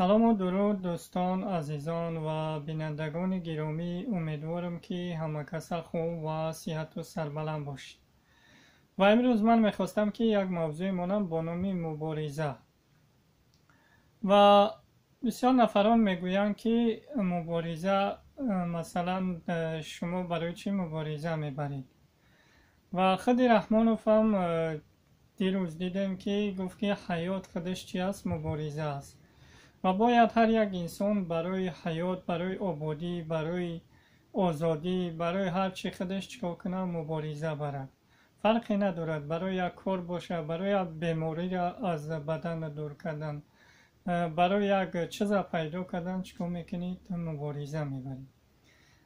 سلام و درود دوستان عزیزان و بینندگان گرامی، امیدوارم که همه کس خوب و صحت و سربلند باشید. و امروز من میخواستم که یک موضوع مانم با نام مبارزه. و بسیار نفران میگویند که مبارزه، مثلا شما برای چی مبارزه میبرید؟ و خود رحمانوف هم دیروز دیدم که گفت که حیات خودش چی است؟ مبارزه است. و باید هر یک انسان برای حیات، برای آبادی، برای آزادی، برای هر چی خودش چیکار کنه مبارزه برد. فرقی ندارد برای یک کار باشه، برای یک بیماری را از بدن دور کردن، برای یک چیز پیدا کردن چیکار میکنید؟ مبارزه میبرید.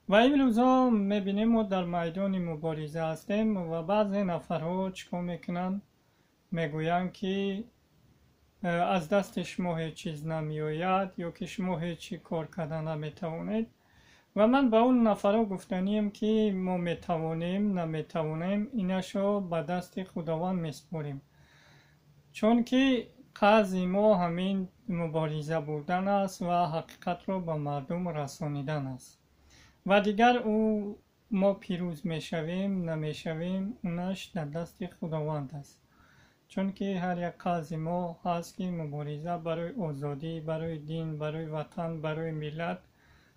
و این روزا میبینیم ما در میدان مبارزه هستیم و بعضی نفرها چیکار میکنن؟ میگویند که از دست شما هیچ چیز نمیآید یا که شما هیچ کار کردن نمیتوانید. و من به اون نفرها گفتنیم که ما میتوانیم نمیتوانیم ایناشو به دست خداوند میسپاریم، چون که قصد ما همین مبارزه بودن است و حقیقت را به مردم رسانیدن است و دیگر او ما پیروز میشویم نمیشویم اونش در دست خداوند است. چون که هر یک قصد ما هست که مبارزه برای آزادی، برای دین، برای وطن، برای ملت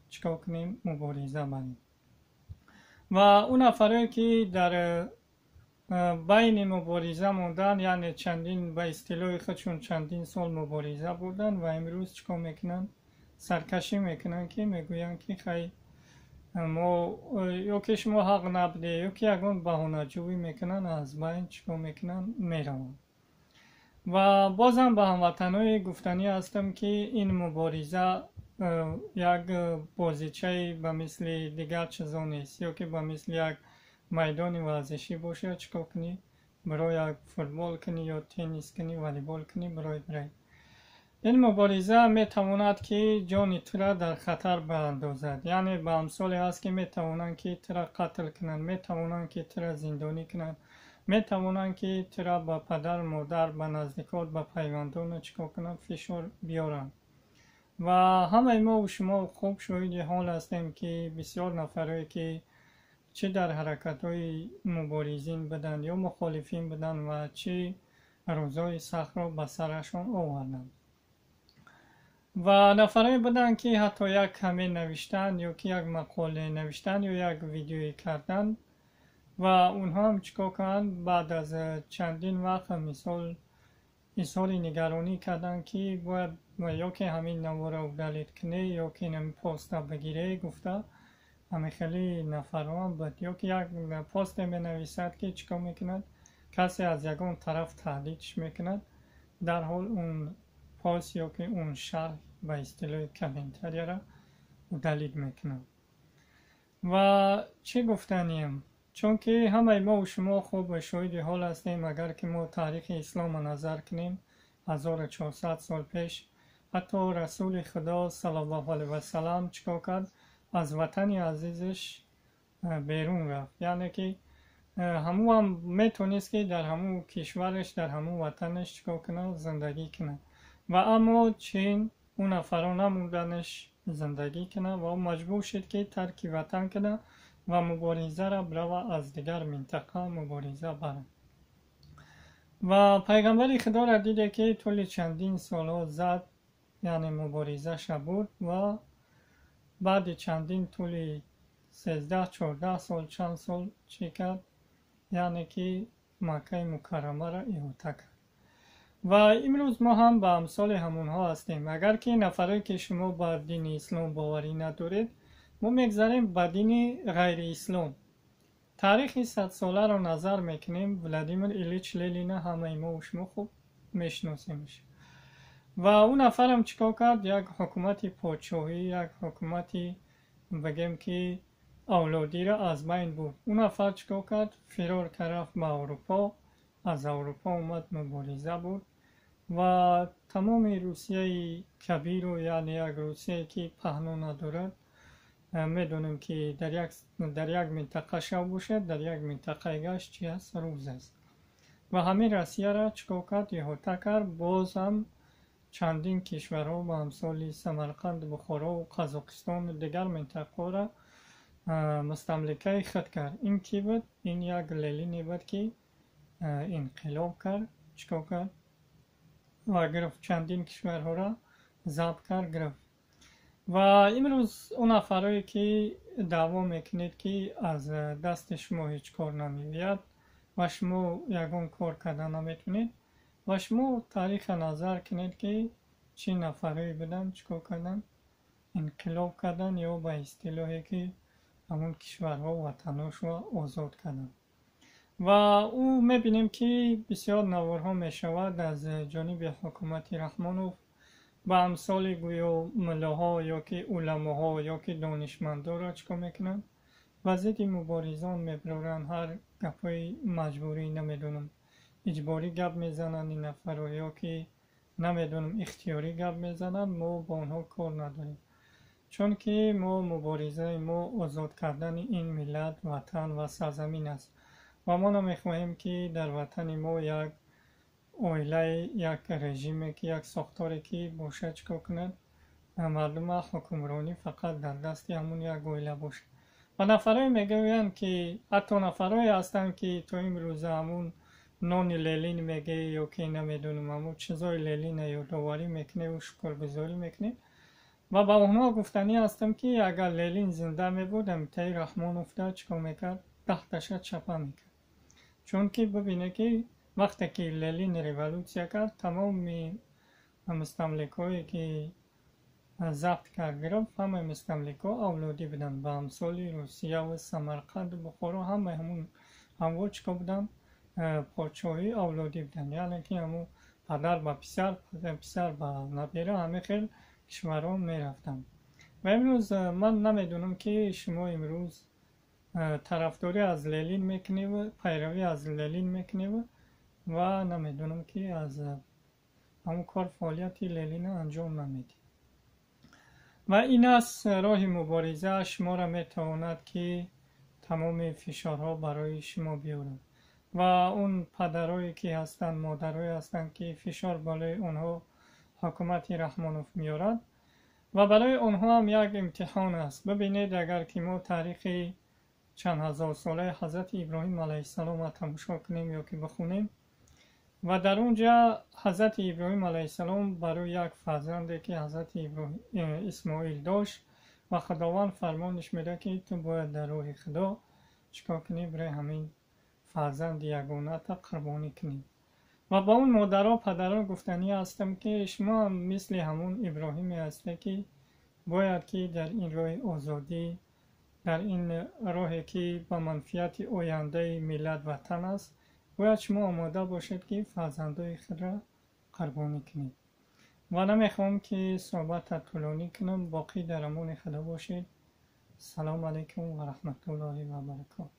چیکار کنیم؟ مبارزه بریم. و اون افرایی که در بین مبارزه موندن، یعنی چندین به اصطلاح خودشون چندین سال مبارزه بودن و امروز چیکار میکنن؟ سرکشی میکنن که میگوین که خیلی ما یا که شما حق نبوده یا که یکون بهانه جویی میکنن، از بین چیکار میکنن؟ میرون. و بازم به هموطنای گفتنی هستم که این مبارزه یک بازیچه به مثل دیگر چیزا نیست، یا که به مثل یک میدان ورزشی باشه چیکار کنی؟ برای یک فوتبال کنی یا تنیس کنی، والیبال کنی، برای این مبارزه میتواند که جان تو را در خطر براندازد. یعنی به امثال هست که میتوانند که تو را قتل کنند، میتوانند که تو را زندانی کنند، میتوانند که تو را به پدر، مادر، به نزدیکات، به پیوندان چیکار کنند؟ فشار بیارند. و همه ما و شما خوب شاهد حال هستیم که بسیار نفرایی که چه در حرکت های مبارزین بدن یا مخالفین بدن و چه روزای سخت را به سرشان آوردند. و نفرایی بدن که حتی یک کمی نوشتن یا که یک مقاله نوشتن یا یک ویدیویی کردن و اونها هم چیکار کردن؟ بعد از چندین وقت مثال اظهار نگرانی کردن که باید یا که همین نوار رو دلیت کنه یا که نمی پاست بگیره. گفته همه خیلی نفران بود یا که یک پاست می نویسد که چیکار میکند؟ کسی از یکان طرف تهدیدش میکند، در حال اون پاس یا که اون شرح به اصطلاح کامنتری را دلیت میکنند. و چه گفتنیم؟ چون که همه ما و شما خوب شاهد حال هستیم. اگر که ما تاریخ اسلام را نظر کنیم 1400 سال پیش حتی رسول خدا صلی الله علیه و سلم چیکار کرد؟ از وطن عزیزش بیرون رفت. یعنی که همو هم میتونست که در همو کشورش، در همو وطنش چیکار کنه؟ زندگی کنه. و اما چین اون نفران نموندنش زندگی کنه و مجبور شد که ترک وطن کنه و مبارزه را برای از دیگر منطقه مبارزه برد. و پیغمبر خدا را دیده که طول چندین سال زد، یعنی مبارزه شد بود و بعد چندین طول 13-14 سال چند سال چی کرد؟ یعنی که مکه مکرمه را احاطه کرد. و امروز ما هم به امثال همونها هستیم. اگر که نفرایی که شما بر دین اسلام باوری ندارید، ما میگذاریم به دین غیر اسلام. تاریخ 100 ساله را نظر میکنیم، ولادیمیر ایلیچ لنین همه ما و شما خوب میشناسیمش. و اون نفر هم چیکار کرد؟ یک حکومت پادشاهی، یک حکومتی بگیم که اولادی را از بین بود. اون نفر چیکار کرد؟ فرار کرد به اروپا، از اروپا اومد مبارزه بود و تمام روسیه کبیر و یعنی یک روسیه که پهنو ندارد میدونیم که در یک منطقه شب باشد، در یک منطقه گشت چی است؟ روز است. و همین روسیه را چیکار کرد؟ احاطه کرد. باز هم چندین کشورها و امثال سمرقند، بخارا و قزاقستان و دیگر منطقه را مستملکه خود کرد. این کی بود؟ این یک لنینی بود که انقلاب کرد، چیکار کرد و گرفت چندین کشورها را ضبط کرد، گرفت. و امروز اون نفرایی که دعوا میکنید که از دست شما هیچ کار نمیوید و شما یگان کار کردن نمیتونید و شما تاریخ نظر کنید که چه نفرایی بودن، چیکار کردن، انقلاب کردن یا به اصطلاحی که همون کشورها و وطناش رو آزاد کردن. و او میبینیم که بسیار نوارها میشود از جانب حکومت رحمانوف با امثال گویا ملاها یا که علماها یا که دانشمندا را چیکار میکنن، و ضد مبارزان میبرن، هر گپای مجبوری نمیدونم اجباری گپ میزنن این نفر، یا که نمیدونم اختیاری گپ میزنن. ما با آنها کار نداریم، چون که ما مبارزه ما آزاد کردن این ملت، وطن و سرزمین است و ما نمیخواهیم که در وطن ما یک اویله، یک رژیمی که یک ساختاری که باشه چیکار کند، مردم حکمرانی فقط در دست همون یک اویله باشه. و نفرای میگویند که حتی نفرای هستند که تو امروز همون نان لنین میگه یا که نمیدونم همون چیزای لنین یادآوری میکنه و شکرگزاری میکنه و با اونها گفتنی هستم که اگر لنین زنده میبود امتحان رحمانوف دا چیکار میکرد، تختش چپه میکرد. چون که ببینه که وقتی که لنین ریولوسیا کرد تمام مستملکایی که ضبط کرد گرفت، همه مستملکا اولادی بودن به امثال روسیه و سمرقند و بخارا، همه همون همون چیکار بودن، پادشاهی اولادی بودن، یعنی که همون پدر با پسر، پسر با نبیره، همه خیلی کشورها میرفتن. و امروز من نمیدونم که شما امروز طرفداری از لنین میکنی و پیروی از لنین میکنی و نمیدونم که از همون کار فعالیتی لنین انجام نمیدی. و این است راه مبارزه شما را میتواند که تمام فشارها برای شما بیارد و اون پدرایی که هستند، مادرایی هستند که فشار بالای اونها حکومت رحمانوف میارد و برای اونها هم یک امتحان است. ببینید اگر که ما تاریخ چند هزار ساله حضرت ابراهیم علیه السلام را تماشا کنیم یا که بخونیم و در اونجا حضرت ابراهیم علیه السلام برای یک فرزندی که حضرت اسماعیل داشت و خداوند فرمانش میده که تو باید در راه خدا چیکار کنی، برای همین فرزند یگانه تا قربانی کنی. و با اون مادرها پدرها گفتنی هستم که شما مثل همون ابراهیمی هسته که باید که در این راه آزادی، در این راهی که به منفعت آینده ملت وطن است، باید شما آماده باشید که فرزندای خود را قربانی کنید. و نمیخوام که صحبت طولانی کنم، باقی در امان خدا باشید. سلام علیکم و رحمت الله و برکاته.